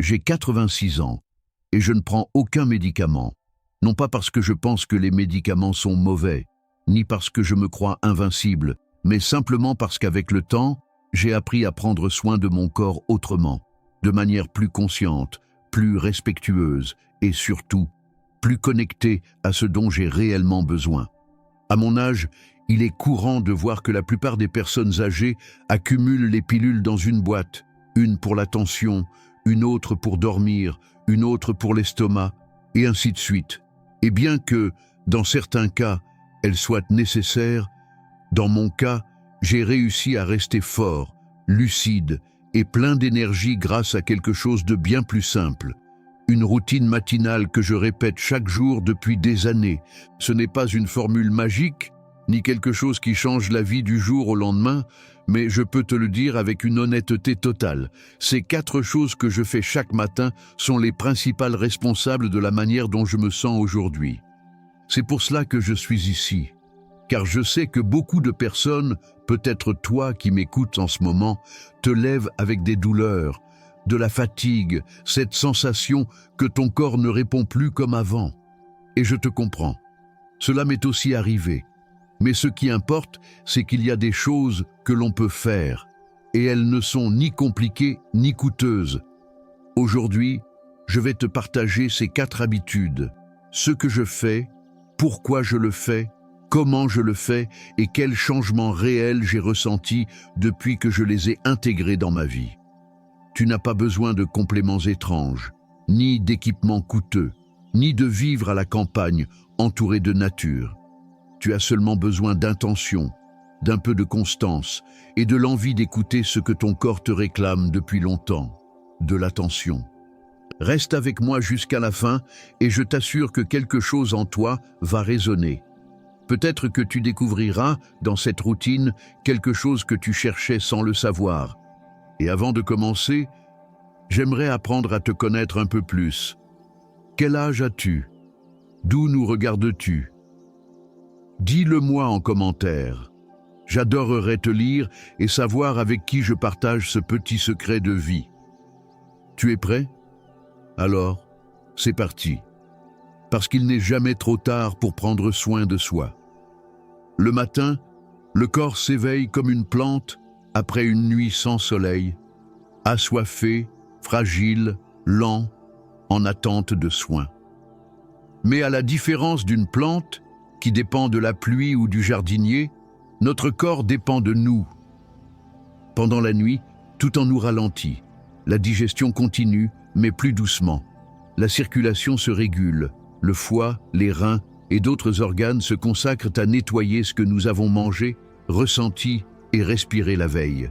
J'ai 86 ans et je ne prends aucun médicament, non pas parce que je pense que les médicaments sont mauvais, ni parce que je me crois invincible, mais simplement parce qu'avec le temps, j'ai appris à prendre soin de mon corps autrement, de manière plus consciente, plus respectueuse et surtout, plus connectée à ce dont j'ai réellement besoin. À mon âge, il est courant de voir que la plupart des personnes âgées accumulent les pilules dans une boîte, une pour la tension, une autre pour dormir, une autre pour l'estomac, et ainsi de suite. Et bien que, dans certains cas, elles soient nécessaires, dans mon cas, j'ai réussi à rester fort, lucide et plein d'énergie grâce à quelque chose de bien plus simple. Une routine matinale que je répète chaque jour depuis des années. Ce n'est pas une formule magique, ni quelque chose qui change la vie du jour au lendemain, mais je peux te le dire avec une honnêteté totale. Ces 4 choses que je fais chaque matin sont les principales responsables de la manière dont je me sens aujourd'hui. C'est pour cela que je suis ici, car je sais que beaucoup de personnes, peut-être toi qui m'écoutes en ce moment, te lèvent avec des douleurs, de la fatigue, cette sensation que ton corps ne répond plus comme avant. Et je te comprends. Cela m'est aussi arrivé. Mais ce qui importe, c'est qu'il y a des choses que l'on peut faire, et elles ne sont ni compliquées ni coûteuses. Aujourd'hui, je vais te partager ces 4 habitudes, ce que je fais, pourquoi je le fais, comment je le fais et quels changements réels j'ai ressentis depuis que je les ai intégrés dans ma vie. Tu n'as pas besoin de compléments étranges, ni d'équipements coûteux, ni de vivre à la campagne entouré de nature. Tu as seulement besoin d'intention, d'un peu de constance et de l'envie d'écouter ce que ton corps te réclame depuis longtemps, de l'attention. Reste avec moi jusqu'à la fin et je t'assure que quelque chose en toi va résonner. Peut-être que tu découvriras dans cette routine quelque chose que tu cherchais sans le savoir. Et avant de commencer, j'aimerais apprendre à te connaître un peu plus. Quel âge as-tu? D'où nous regardes-tu? Dis-le-moi en commentaire. J'adorerais te lire et savoir avec qui je partage ce petit secret de vie. Tu es prêt? Alors, c'est parti. Parce qu'il n'est jamais trop tard pour prendre soin de soi. Le matin, le corps s'éveille comme une plante après une nuit sans soleil, assoiffé, fragile, lent, en attente de soins. Mais à la différence d'une plante, qui dépend de la pluie ou du jardinier, notre corps dépend de nous. Pendant la nuit, tout en nous ralentit. La digestion continue, mais plus doucement. La circulation se régule. Le foie, les reins et d'autres organes se consacrent à nettoyer ce que nous avons mangé, ressenti et respiré la veille.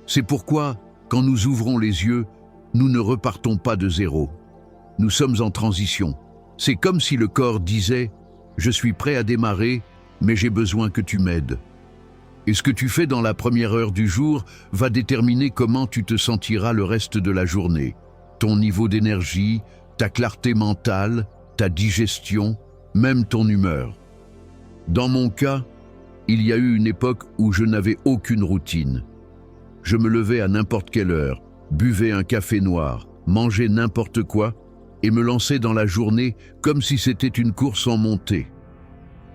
C'est pourquoi, quand nous ouvrons les yeux, nous ne repartons pas de zéro. Nous sommes en transition. C'est comme si le corps disait « Je suis prêt à démarrer, mais j'ai besoin que tu m'aides ». Et ce que tu fais dans la première heure du jour va déterminer comment tu te sentiras le reste de la journée. Ton niveau d'énergie, ta clarté mentale, ta digestion, même ton humeur. Dans mon cas, il y a eu une époque où je n'avais aucune routine. Je me levais à n'importe quelle heure, buvais un café noir, mangeais n'importe quoi et me lançais dans la journée comme si c'était une course en montée.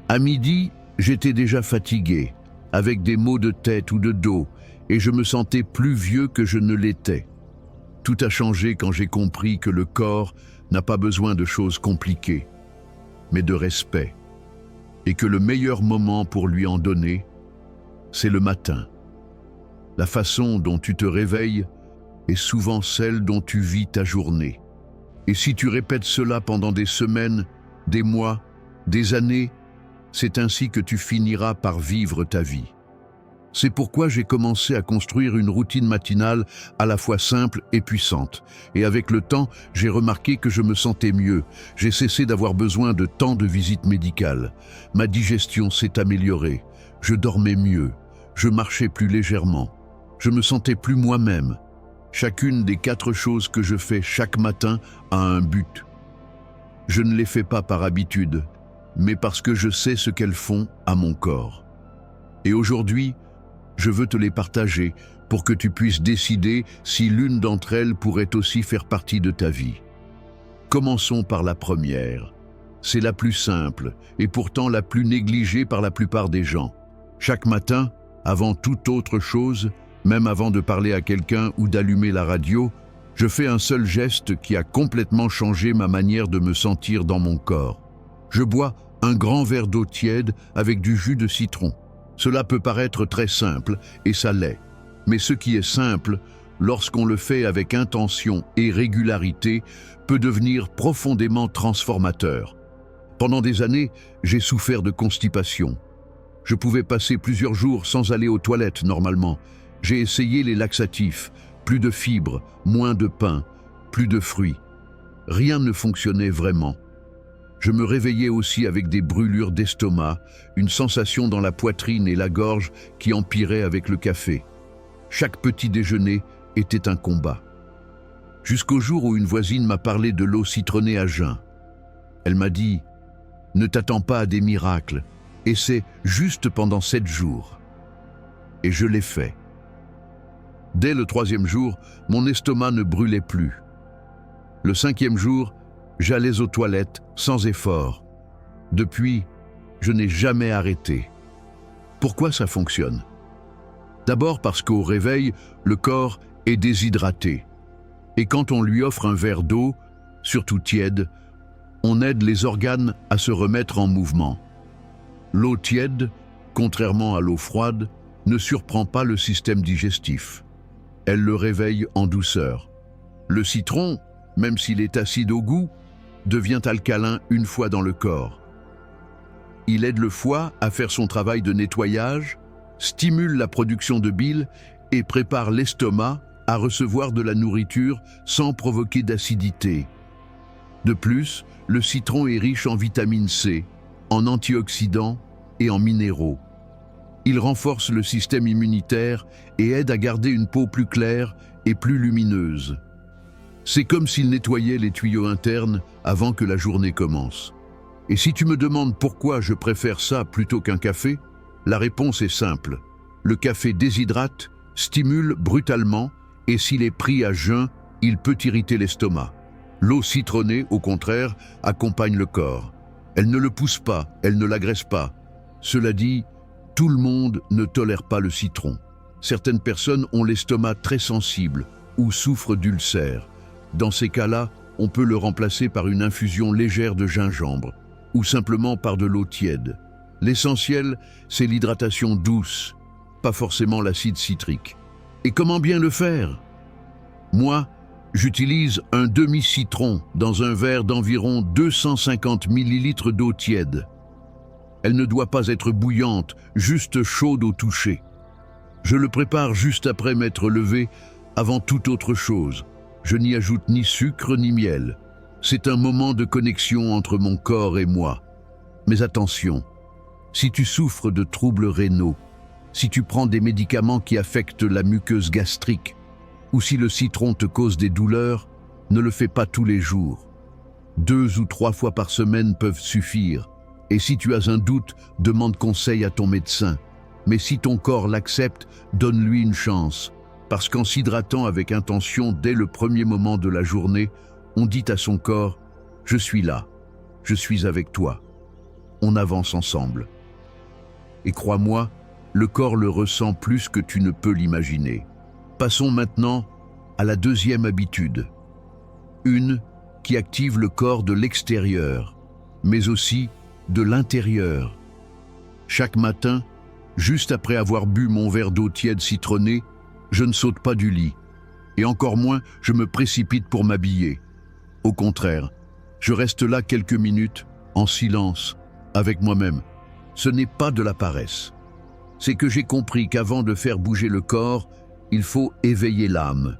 À midi, j'étais déjà fatigué, avec des maux de tête ou de dos, et je me sentais plus vieux que je ne l'étais. Tout a changé quand j'ai compris que le corps n'a pas besoin de choses compliquées, mais de respect, et que le meilleur moment pour lui en donner, c'est le matin. La façon dont tu te réveilles est souvent celle dont tu vis ta journée. Et si tu répètes cela pendant des semaines, des mois, des années, c'est ainsi que tu finiras par vivre ta vie. C'est pourquoi j'ai commencé à construire une routine matinale à la fois simple et puissante. Et avec le temps, j'ai remarqué que je me sentais mieux. J'ai cessé d'avoir besoin de tant de visites médicales. Ma digestion s'est améliorée. Je dormais mieux. Je marchais plus légèrement. Je me sentais plus moi-même. Chacune des 4 choses que je fais chaque matin a un but. Je ne les fais pas par habitude, mais parce que je sais ce qu'elles font à mon corps. Et aujourd'hui, je veux te les partager pour que tu puisses décider si l'une d'entre elles pourrait aussi faire partie de ta vie. Commençons par la première. C'est la plus simple et pourtant la plus négligée par la plupart des gens. Chaque matin, avant toute autre chose, même avant de parler à quelqu'un ou d'allumer la radio, je fais un seul geste qui a complètement changé ma manière de me sentir dans mon corps. Je bois un grand verre d'eau tiède avec du jus de citron. Cela peut paraître très simple, et ça l'est. Mais ce qui est simple, lorsqu'on le fait avec intention et régularité, peut devenir profondément transformateur. Pendant des années, j'ai souffert de constipation. Je pouvais passer plusieurs jours sans aller aux toilettes normalement. J'ai essayé les laxatifs, plus de fibres, moins de pain, plus de fruits. Rien ne fonctionnait vraiment. Je me réveillais aussi avec des brûlures d'estomac, une sensation dans la poitrine et la gorge qui empirait avec le café. Chaque petit déjeuner était un combat. Jusqu'au jour où une voisine m'a parlé de l'eau citronnée à jeun. Elle m'a dit « Ne t'attends pas à des miracles, essaie juste pendant 7 jours. » Et je l'ai fait. Dès le 3e jour, mon estomac ne brûlait plus. Le 5e jour, j'allais aux toilettes sans effort. Depuis, je n'ai jamais arrêté. Pourquoi ça fonctionne? D'abord parce qu'au réveil, le corps est déshydraté. Et quand on lui offre un verre d'eau, surtout tiède, on aide les organes à se remettre en mouvement. L'eau tiède, contrairement à l'eau froide, ne surprend pas le système digestif. Elle le réveille en douceur. Le citron, même s'il est acide au goût, devient alcalin une fois dans le corps. Il aide le foie à faire son travail de nettoyage, stimule la production de bile et prépare l'estomac à recevoir de la nourriture sans provoquer d'acidité. De plus, le citron est riche en vitamine C, en antioxydants et en minéraux. Il renforce le système immunitaire et aide à garder une peau plus claire et plus lumineuse. C'est comme s'il nettoyait les tuyaux internes avant que la journée commence. Et si tu me demandes pourquoi je préfère ça plutôt qu'un café, la réponse est simple. Le café déshydrate, stimule brutalement, et s'il est pris à jeun, il peut irriter l'estomac. L'eau citronnée, au contraire, accompagne le corps. Elle ne le pousse pas, elle ne l'agresse pas. Cela dit, tout le monde ne tolère pas le citron. Certaines personnes ont l'estomac très sensible ou souffrent d'ulcères. Dans ces cas-là, on peut le remplacer par une infusion légère de gingembre ou simplement par de l'eau tiède. L'essentiel, c'est l'hydratation douce, pas forcément l'acide citrique. Et comment bien le faire? Moi, j'utilise un demi-citron dans un verre d'environ 250 ml d'eau tiède. Elle ne doit pas être bouillante, juste chaude au toucher. Je le prépare juste après m'être levé, avant toute autre chose. Je n'y ajoute ni sucre ni miel. C'est un moment de connexion entre mon corps et moi. Mais attention, si tu souffres de troubles rénaux, si tu prends des médicaments qui affectent la muqueuse gastrique, ou si le citron te cause des douleurs, ne le fais pas tous les jours. 2 ou 3 fois par semaine peuvent suffire. Et si tu as un doute, demande conseil à ton médecin. Mais si ton corps l'accepte, donne-lui une chance. Parce qu'en s'hydratant avec intention dès le premier moment de la journée, on dit à son corps « Je suis là, je suis avec toi. On avance ensemble. » Et crois-moi, le corps le ressent plus que tu ne peux l'imaginer. Passons maintenant à la 2e habitude. Une qui active le corps de l'extérieur, mais aussi de l'intérieur. Chaque matin, juste après avoir bu mon verre d'eau tiède citronnée, je ne saute pas du lit. Et encore moins, je me précipite pour m'habiller. Au contraire, je reste là quelques minutes, en silence, avec moi-même. Ce n'est pas de la paresse. C'est que j'ai compris qu'avant de faire bouger le corps, il faut éveiller l'âme.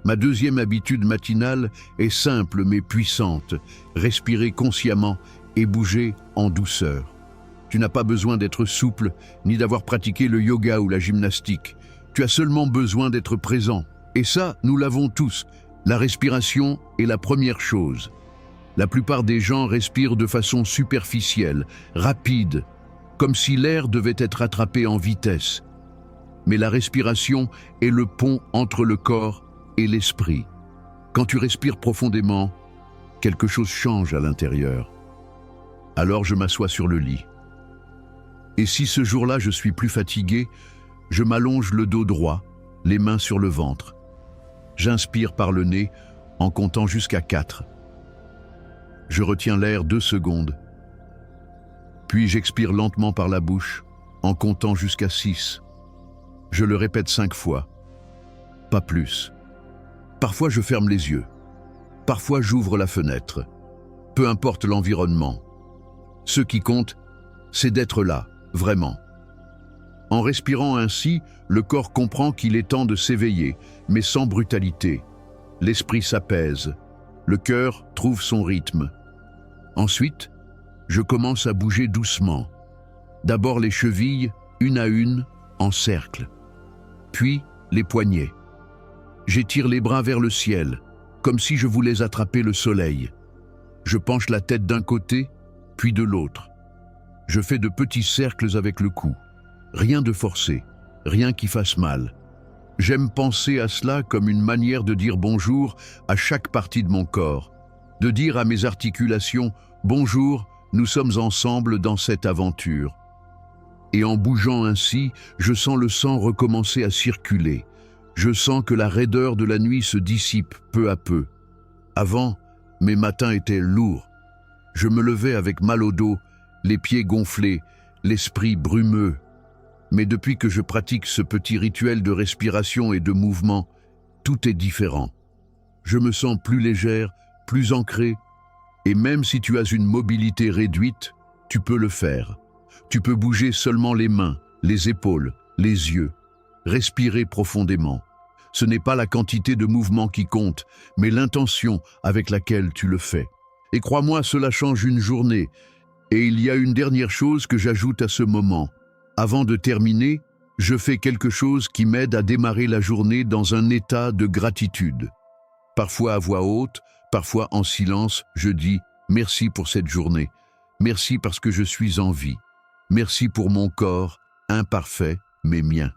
Ma 2e habitude matinale est simple mais puissante, respirer consciemment et bouger en douceur. Tu n'as pas besoin d'être souple ni d'avoir pratiqué le yoga ou la gymnastique. Tu as seulement besoin d'être présent. Et ça, nous l'avons tous. La respiration est la première chose. La plupart des gens respirent de façon superficielle, rapide, comme si l'air devait être attrapé en vitesse. mais la respiration est le pont entre le corps et l'esprit. Quand tu respires profondément, quelque chose change à l'intérieur. Alors je m'assois sur le lit. Et si ce jour-là je suis plus fatigué, je m'allonge le dos droit, les mains sur le ventre. J'inspire par le nez en comptant jusqu'à 4. Je retiens l'air 2 secondes. Puis j'expire lentement par la bouche en comptant jusqu'à 6. Je le répète 5 fois, pas plus. Parfois je ferme les yeux. Parfois j'ouvre la fenêtre. Peu importe l'environnement. Ce qui compte, c'est d'être là, vraiment. En respirant ainsi, le corps comprend qu'il est temps de s'éveiller, mais sans brutalité. L'esprit s'apaise. Le cœur trouve son rythme. Ensuite, je commence à bouger doucement. D'abord les chevilles, une à une, en cercle. Puis les poignets. J'étire les bras vers le ciel, comme si je voulais attraper le soleil. Je penche la tête d'un côté, puis de l'autre. Je fais de petits cercles avec le cou. Rien de forcé, rien qui fasse mal. J'aime penser à cela comme une manière de dire bonjour à chaque partie de mon corps, de dire à mes articulations « Bonjour, nous sommes ensemble dans cette aventure ». Et en bougeant ainsi, je sens le sang recommencer à circuler. Je sens que la raideur de la nuit se dissipe peu à peu. Avant, mes matins étaient lourds. Je me levais avec mal au dos, les pieds gonflés, l'esprit brumeux. Mais depuis que je pratique ce petit rituel de respiration et de mouvement, tout est différent. Je me sens plus légère, plus ancrée, et même si tu as une mobilité réduite, tu peux le faire. Tu peux bouger seulement les mains, les épaules, les yeux. Respirer profondément. Ce n'est pas la quantité de mouvement qui compte, mais l'intention avec laquelle tu le fais. Et crois-moi, cela change une journée. Et il y a une dernière chose que j'ajoute à ce moment. Avant de terminer, je fais quelque chose qui m'aide à démarrer la journée dans un état de gratitude. Parfois à voix haute, parfois en silence, je dis « Merci pour cette journée. Merci parce que je suis en vie. Merci pour mon corps, imparfait, mais mien. »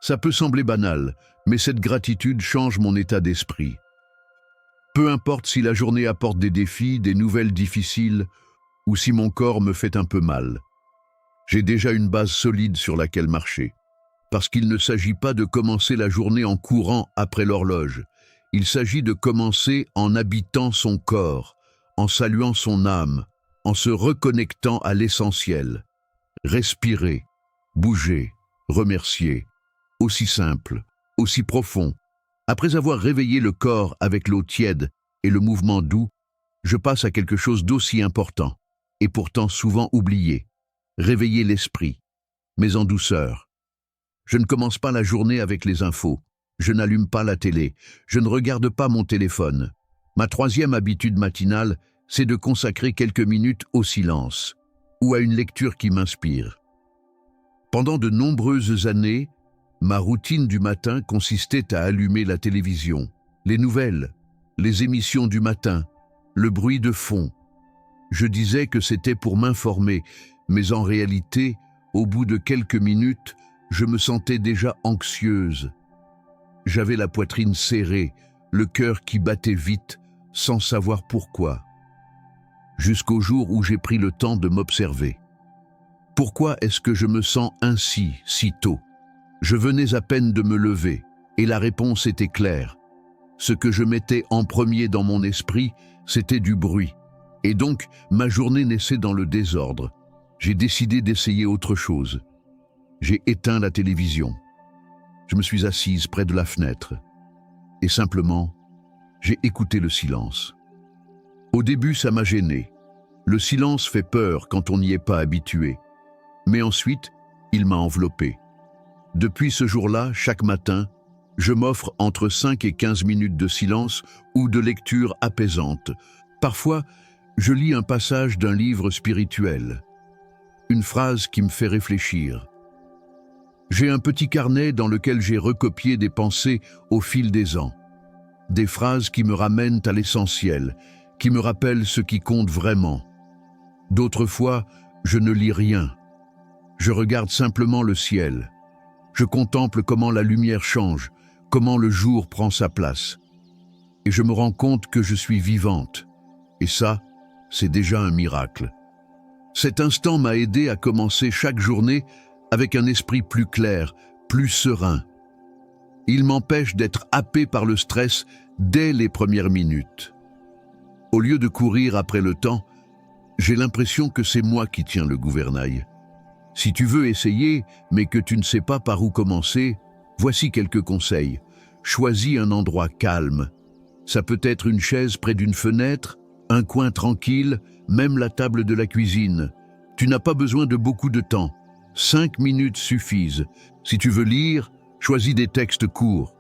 Ça peut sembler banal, mais cette gratitude change mon état d'esprit. Peu importe si la journée apporte des défis, des nouvelles difficiles, ou si mon corps me fait un peu mal. J'ai déjà une base solide sur laquelle marcher. Parce qu'il ne s'agit pas de commencer la journée en courant après l'horloge. Il s'agit de commencer en habitant son corps, en saluant son âme, en se reconnectant à l'essentiel. Respirer, bouger, remercier. Aussi simple, aussi profond. Après avoir réveillé le corps avec l'eau tiède et le mouvement doux, je passe à quelque chose d'aussi important, et pourtant souvent oublié. Réveiller l'esprit, mais en douceur. Je ne commence pas la journée avec les infos. Je n'allume pas la télé. Je ne regarde pas mon téléphone. Ma troisième habitude matinale, c'est de consacrer quelques minutes au silence, ou à une lecture qui m'inspire. Pendant de nombreuses années, ma routine du matin consistait à allumer la télévision, les nouvelles, les émissions du matin, le bruit de fond. Je disais que c'était pour m'informer, mais en réalité, au bout de quelques minutes, je me sentais déjà anxieuse. J'avais la poitrine serrée, le cœur qui battait vite, sans savoir pourquoi. Jusqu'au jour où j'ai pris le temps de m'observer. Pourquoi est-ce que je me sens ainsi, si tôt ? Je venais à peine de me lever, et la réponse était claire. Ce que je mettais en premier dans mon esprit, c'était du bruit. Et donc, ma journée naissait dans le désordre. J'ai décidé d'essayer autre chose. J'ai éteint la télévision. Je me suis assise près de la fenêtre. Et simplement, j'ai écouté le silence. Au début, ça m'a gêné. Le silence fait peur quand on n'y est pas habitué. Mais ensuite, il m'a enveloppé. Depuis ce jour-là, chaque matin, je m'offre entre 5 et 15 minutes de silence ou de lecture apaisante. Parfois, je lis un passage d'un livre spirituel, une phrase qui me fait réfléchir. J'ai un petit carnet dans lequel j'ai recopié des pensées au fil des ans, des phrases qui me ramènent à l'essentiel, qui me rappellent ce qui compte vraiment. D'autres fois, je ne lis rien. Je regarde simplement le ciel. Je contemple comment la lumière change, comment le jour prend sa place. Et je me rends compte que je suis vivante. Et ça, c'est déjà un miracle. Cet instant m'a aidé à commencer chaque journée avec un esprit plus clair, plus serein. Il m'empêche d'être happé par le stress dès les premières minutes. Au lieu de courir après le temps, j'ai l'impression que c'est moi qui tiens le gouvernail. Si tu veux essayer, mais que tu ne sais pas par où commencer, voici quelques conseils. Choisis un endroit calme. Ça peut être une chaise près d'une fenêtre, un coin tranquille, même la table de la cuisine. Tu n'as pas besoin de beaucoup de temps. 5 minutes suffisent. Si tu veux lire, choisis des textes courts.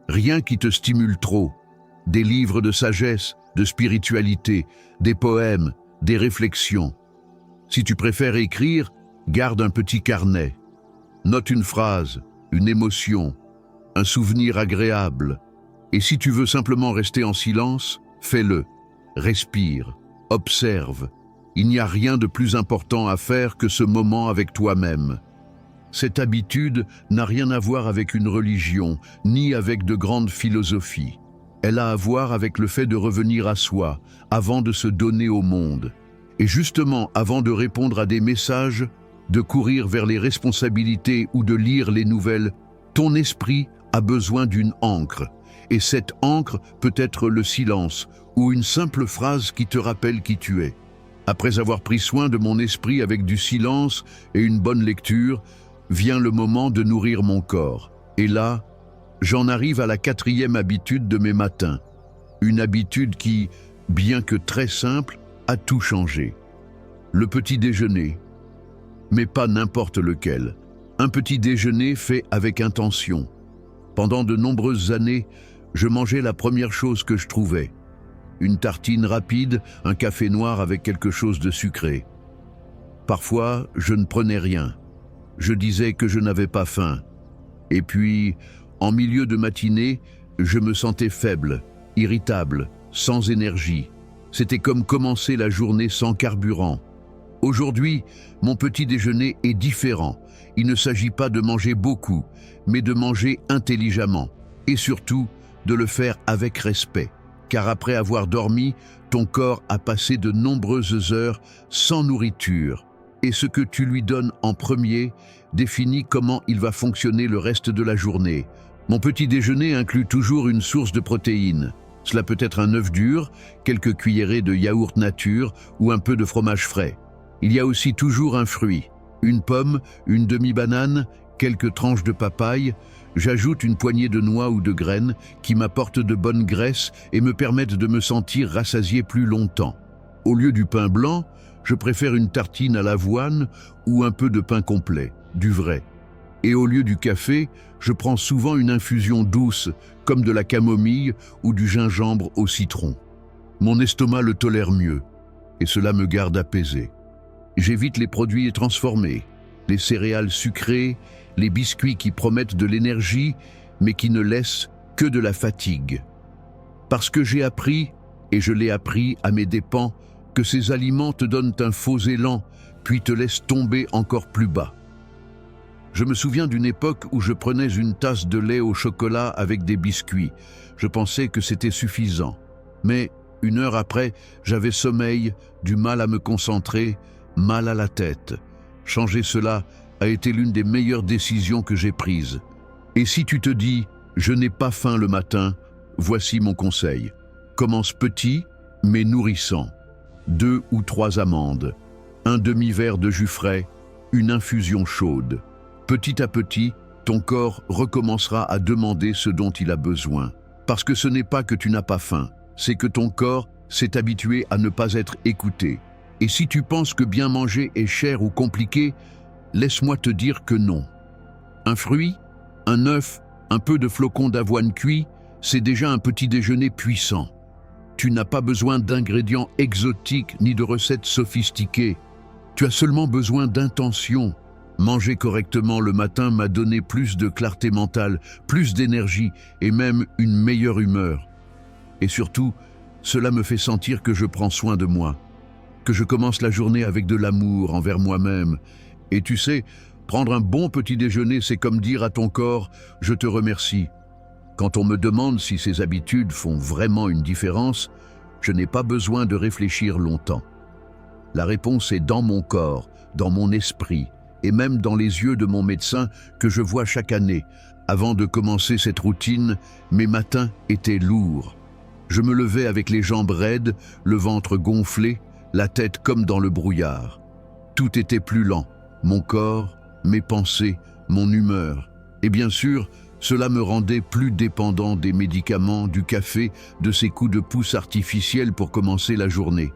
Rien qui te stimule trop. Des livres de sagesse, de spiritualité, des poèmes, des réflexions. Si tu préfères écrire, garde un petit carnet. Note une phrase, une émotion, un souvenir agréable. Et si tu veux simplement rester en silence, fais-le. Respire, observe. Il n'y a rien de plus important à faire que ce moment avec toi-même. Cette habitude n'a rien à voir avec une religion, ni avec de grandes philosophies. Elle a à voir avec le fait de revenir à soi, avant de se donner au monde. Et justement, avant de répondre à des messages, de courir vers les responsabilités ou de lire les nouvelles, ton esprit a besoin d'une ancre. Et cette ancre peut être le silence ou une simple phrase qui te rappelle qui tu es. Après avoir pris soin de mon esprit avec du silence et une bonne lecture, vient le moment de nourrir mon corps. Et là, j'en arrive à la 4e habitude de mes matins. Une habitude qui, bien que très simple, a tout changé. Le petit déjeuner. Mais pas n'importe lequel. Un petit déjeuner fait avec intention. Pendant de nombreuses années, je mangeais la première chose que je trouvais. Une tartine rapide, un café noir avec quelque chose de sucré. Parfois, je ne prenais rien. Je disais que je n'avais pas faim. Et puis, en milieu de matinée, je me sentais faible, irritable, sans énergie. C'était comme commencer la journée sans carburant. Aujourd'hui, mon petit déjeuner est différent. Il ne s'agit pas de manger beaucoup, mais de manger intelligemment. Et surtout, de le faire avec respect. Car après avoir dormi, ton corps a passé de nombreuses heures sans nourriture. Et ce que tu lui donnes en premier définit comment il va fonctionner le reste de la journée. Mon petit déjeuner inclut toujours une source de protéines. Cela peut être un œuf dur, quelques cuillerées de yaourt nature ou un peu de fromage frais. Il y a aussi toujours un fruit, une pomme, une demi-banane, quelques tranches de papaye. J'ajoute une poignée de noix ou de graines qui m'apportent de bonnes graisses et me permettent de me sentir rassasié plus longtemps. Au lieu du pain blanc, je préfère une tartine à l'avoine ou un peu de pain complet, du vrai. Et au lieu du café, je prends souvent une infusion douce, comme de la camomille ou du gingembre au citron. Mon estomac le tolère mieux, et cela me garde apaisé. J'évite les produits transformés, les céréales sucrées, les biscuits qui promettent de l'énergie, mais qui ne laissent que de la fatigue. Parce que j'ai appris, et je l'ai appris à mes dépens, que ces aliments te donnent un faux élan, puis te laissent tomber encore plus bas. Je me souviens d'une époque où je prenais une tasse de lait au chocolat avec des biscuits. Je pensais que c'était suffisant. Mais 1 heure après, j'avais sommeil, du mal à me concentrer, mal à la tête. Changer cela a été l'une des meilleures décisions que j'ai prises. Et si tu te dis « je n'ai pas faim le matin », voici mon conseil. Commence petit, mais nourrissant. 2 ou 3 amandes, un demi-verre de jus frais, une infusion chaude. Petit à petit, ton corps recommencera à demander ce dont il a besoin. Parce que ce n'est pas que tu n'as pas faim, c'est que ton corps s'est habitué à ne pas être écouté. Et si tu penses que bien manger est cher ou compliqué, laisse-moi te dire que non. Un fruit, un œuf, un peu de flocons d'avoine cuit, c'est déjà un petit déjeuner puissant. Tu n'as pas besoin d'ingrédients exotiques ni de recettes sophistiquées. Tu as seulement besoin d'intention. Manger correctement le matin m'a donné plus de clarté mentale, plus d'énergie et même une meilleure humeur. Et surtout, cela me fait sentir que je prends soin de moi, que je commence la journée avec de l'amour envers moi-même. Et tu sais, Prendre un bon petit déjeuner, c'est comme dire à ton corps « je te remercie ». Quand on me demande si ces habitudes font vraiment une différence, je n'ai pas besoin de réfléchir longtemps. La réponse est dans mon corps, dans mon esprit et même dans les yeux de mon médecin que je vois chaque année. Avant de commencer cette routine, mes matins étaient lourds. Je me levais avec les jambes raides, le ventre gonflé, la tête comme dans le brouillard. Tout était plus lent, mon corps, mes pensées, mon humeur. Et bien sûr, cela me rendait plus dépendant des médicaments, du café, de ces coups de pouce artificiels pour commencer la journée.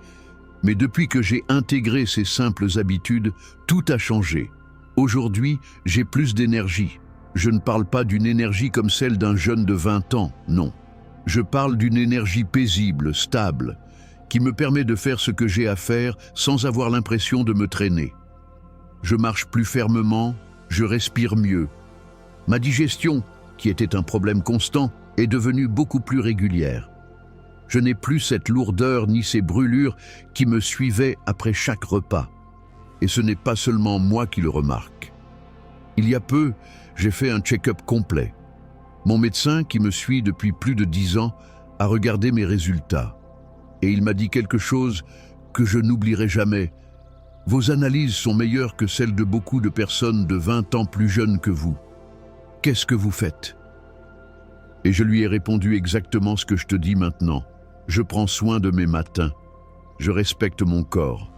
Mais depuis que j'ai intégré ces simples habitudes, tout a changé. Aujourd'hui, j'ai plus d'énergie. Je ne parle pas d'une énergie comme celle d'un jeune de 20 ans, non. Je parle d'une énergie paisible, stable, qui me permet de faire ce que j'ai à faire sans avoir l'impression de me traîner. Je marche plus fermement, je respire mieux. Ma digestion, qui était un problème constant, est devenue beaucoup plus régulière. Je n'ai plus cette lourdeur ni ces brûlures qui me suivaient après chaque repas. Et ce n'est pas seulement moi qui le remarque. Il y a peu, j'ai fait un check-up complet. Mon médecin, qui me suit depuis plus de 10 ans, a regardé mes résultats. Et il m'a dit quelque chose que je n'oublierai jamais. Vos analyses sont meilleures que celles de beaucoup de personnes de 20 ans plus jeunes que vous. Qu'est-ce que vous faites? Et je lui ai répondu exactement ce que je te dis maintenant. Je prends soin de mes matins. Je respecte mon corps.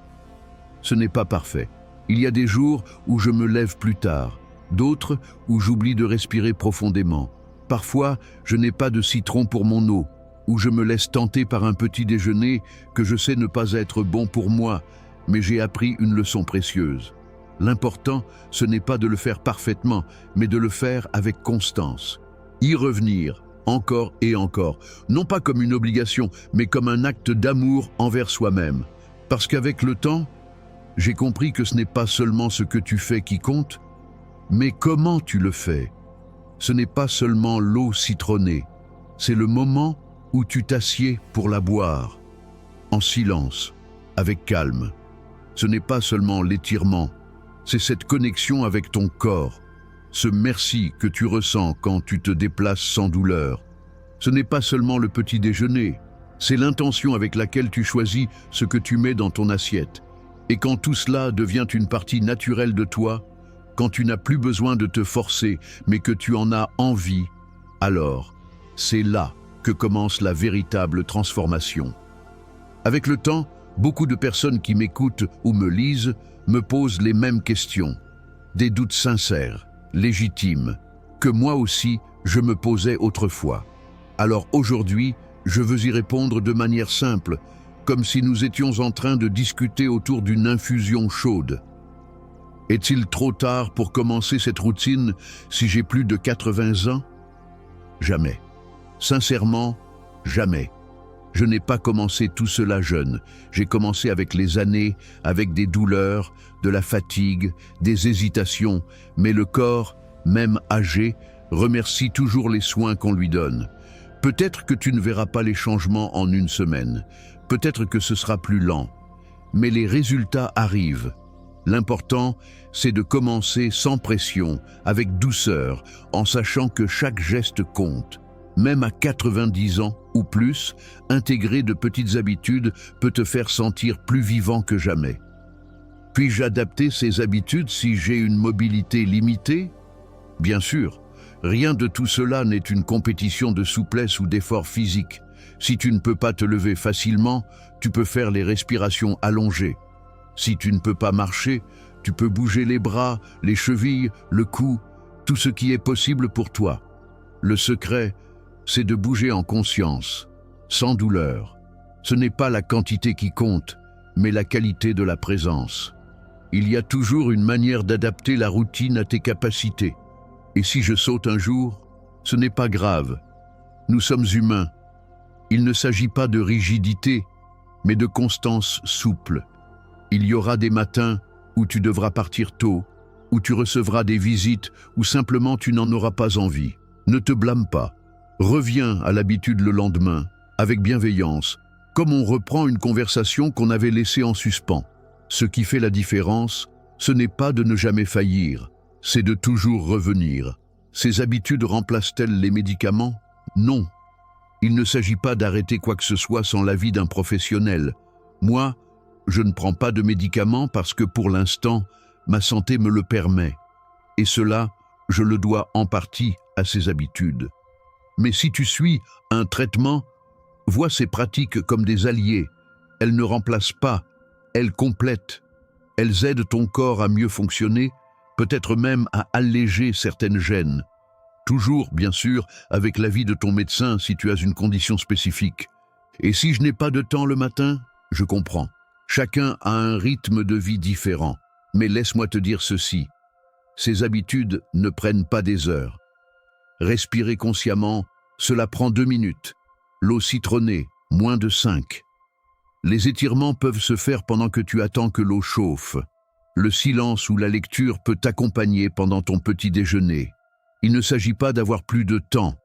Ce n'est pas parfait. Il y a des jours où je me lève plus tard, d'autres où j'oublie de respirer profondément. Parfois, je n'ai pas de citron pour mon eau, ou je me laisse tenter par un petit déjeuner que je sais ne pas être bon pour moi, mais j'ai appris une leçon précieuse. L'important, ce n'est pas de le faire parfaitement, mais de le faire avec constance. Y revenir, encore et encore, non pas comme une obligation, mais comme un acte d'amour envers soi-même. Parce qu'avec le temps, j'ai compris que ce n'est pas seulement ce que tu fais qui compte, mais comment tu le fais. Ce n'est pas seulement l'eau citronnée, c'est le moment où tu t'assieds pour la boire, en silence, avec calme. Ce n'est pas seulement l'étirement, c'est cette connexion avec ton corps, ce merci que tu ressens quand tu te déplaces sans douleur. Ce n'est pas seulement le petit déjeuner, c'est l'intention avec laquelle tu choisis ce que tu mets dans ton assiette. Et quand tout cela devient une partie naturelle de toi, quand tu n'as plus besoin de te forcer, mais que tu en as envie, alors c'est là que commence la véritable transformation. Avec le temps, beaucoup de personnes qui m'écoutent ou me lisent me posent les mêmes questions, des doutes sincères, légitimes, que moi aussi je me posais autrefois. Alors aujourd'hui, je veux y répondre de manière simple, comme si nous étions en train de discuter autour d'une infusion chaude. Est-il trop tard pour commencer cette routine si j'ai plus de 80 ans? Jamais. Sincèrement, jamais. Je n'ai pas commencé tout cela jeune. J'ai commencé avec les années, avec des douleurs, de la fatigue, des hésitations, mais le corps, même âgé, remercie toujours les soins qu'on lui donne. Peut-être que tu ne verras pas les changements en une semaine, peut-être que ce sera plus lent, mais les résultats arrivent. L'important, c'est de commencer sans pression, avec douceur, en sachant que chaque geste compte. Même à 90 ans ou plus, intégrer de petites habitudes peut te faire sentir plus vivant que jamais. Puis-je adapter ces habitudes si j'ai une mobilité limitée? Bien sûr, rien de tout cela n'est une compétition de souplesse ou d'effort physique. Si tu ne peux pas te lever facilement, tu peux faire les respirations allongées. Si tu ne peux pas marcher, tu peux bouger les bras, les chevilles, le cou, tout ce qui est possible pour toi. Le secret, c'est de bouger en conscience, sans douleur. Ce n'est pas la quantité qui compte, mais la qualité de la présence. Il y a toujours une manière d'adapter la routine à tes capacités. Et si je saute un jour, ce n'est pas grave. Nous sommes humains. Il ne s'agit pas de rigidité, mais de constance souple. Il y aura des matins où tu devras partir tôt, où tu recevras des visites, ou simplement tu n'en auras pas envie. Ne te blâme pas. Reviens à l'habitude le lendemain, avec bienveillance, comme on reprend une conversation qu'on avait laissée en suspens. Ce qui fait la différence, ce n'est pas de ne jamais faillir, c'est de toujours revenir. Ces habitudes remplacent-elles les médicaments? Non. Il ne s'agit pas d'arrêter quoi que ce soit sans l'avis d'un professionnel. Moi, je ne prends pas de médicaments parce que pour l'instant, ma santé me le permet. Et cela, je le dois en partie à ces habitudes. Mais si tu suis un traitement, vois ces pratiques comme des alliés. Elles ne remplacent pas, elles complètent. Elles aident ton corps à mieux fonctionner, peut-être même à alléger certaines gênes. Toujours, bien sûr, avec l'avis de ton médecin si tu as une condition spécifique. Et si je n'ai pas de temps le matin, je comprends. Chacun a un rythme de vie différent. Mais laisse-moi te dire ceci. Ces habitudes ne prennent pas des heures. Respirer consciemment, cela prend 2 minutes. L'eau citronnée, moins de 5. Les étirements peuvent se faire pendant que tu attends que l'eau chauffe. Le silence ou la lecture peut t'accompagner pendant ton petit déjeuner. Il ne s'agit pas d'avoir plus de temps,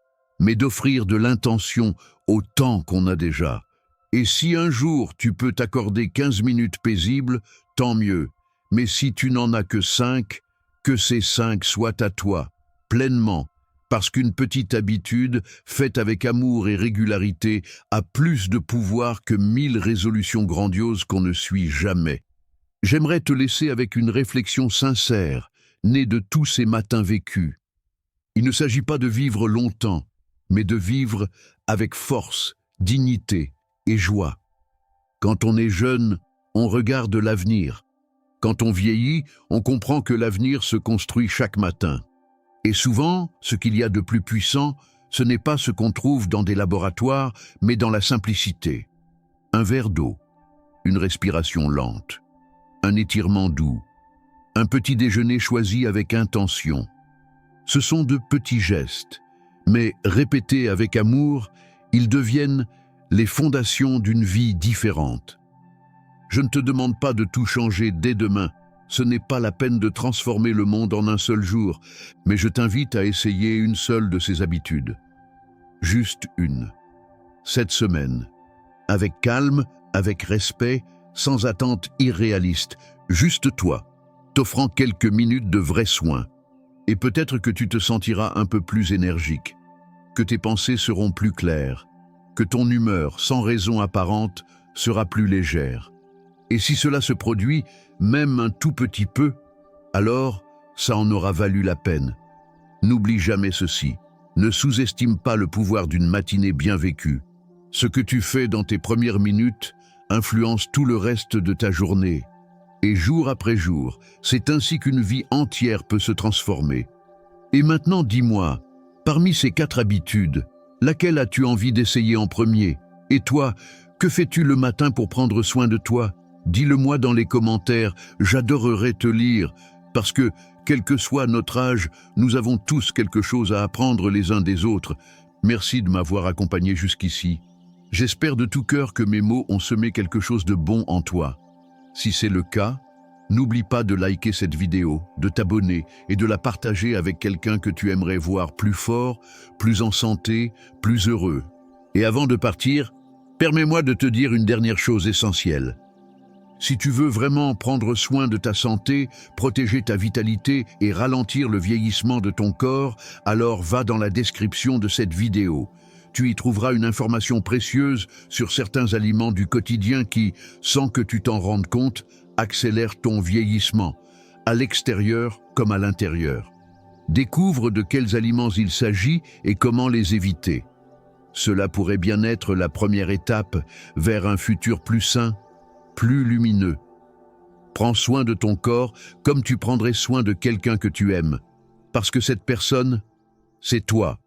mais d'offrir de l'intention au temps qu'on a déjà. Et si un jour tu peux t'accorder 15 minutes paisibles, tant mieux. Mais si tu n'en as que 5, que ces 5 soient à toi, pleinement, parce qu'une petite habitude, faite avec amour et régularité, a plus de pouvoir que 1000 résolutions grandioses qu'on ne suit jamais. J'aimerais te laisser avec une réflexion sincère, née de tous ces matins vécus. Il ne s'agit pas de vivre longtemps, mais de vivre avec force, dignité et joie. Quand on est jeune, on regarde l'avenir. Quand on vieillit, on comprend que l'avenir se construit chaque matin. Et souvent, ce qu'il y a de plus puissant, ce n'est pas ce qu'on trouve dans des laboratoires, mais dans la simplicité. Un verre d'eau, une respiration lente, un étirement doux, un petit déjeuner choisi avec intention. Ce sont de petits gestes, mais répétés avec amour, ils deviennent les fondations d'une vie différente. Je ne te demande pas de tout changer dès demain. Ce n'est pas la peine de transformer le monde en un seul jour, mais je t'invite à essayer une seule de ces habitudes. Juste une. Cette semaine. Avec calme, avec respect, sans attente irréaliste. Juste toi, t'offrant quelques minutes de vrais soins. Et peut-être que tu te sentiras un peu plus énergique, que tes pensées seront plus claires, que ton humeur, sans raison apparente, sera plus légère. Et si cela se produit, même un tout petit peu, alors ça en aura valu la peine. N'oublie jamais ceci, ne sous-estime pas le pouvoir d'une matinée bien vécue. Ce que tu fais dans tes premières minutes influence tout le reste de ta journée. Et jour après jour, c'est ainsi qu'une vie entière peut se transformer. Et maintenant dis-moi, parmi ces 4 habitudes, laquelle as-tu envie d'essayer en premier? Et toi, que fais-tu le matin pour prendre soin de toi? Dis-le-moi dans les commentaires, j'adorerais te lire, parce que, quel que soit notre âge, nous avons tous quelque chose à apprendre les uns des autres. Merci de m'avoir accompagné jusqu'ici. J'espère de tout cœur que mes mots ont semé quelque chose de bon en toi. Si c'est le cas, n'oublie pas de liker cette vidéo, de t'abonner et de la partager avec quelqu'un que tu aimerais voir plus fort, plus en santé, plus heureux. Et avant de partir, permets-moi de te dire une dernière chose essentielle. Si tu veux vraiment prendre soin de ta santé, protéger ta vitalité et ralentir le vieillissement de ton corps, alors va dans la description de cette vidéo. Tu y trouveras une information précieuse sur certains aliments du quotidien qui, sans que tu t'en rendes compte, accélèrent ton vieillissement, à l'extérieur comme à l'intérieur. Découvre de quels aliments il s'agit et comment les éviter. Cela pourrait bien être la première étape vers un futur plus sain, plus lumineux. Prends soin de ton corps comme tu prendrais soin de quelqu'un que tu aimes, parce que cette personne, c'est toi.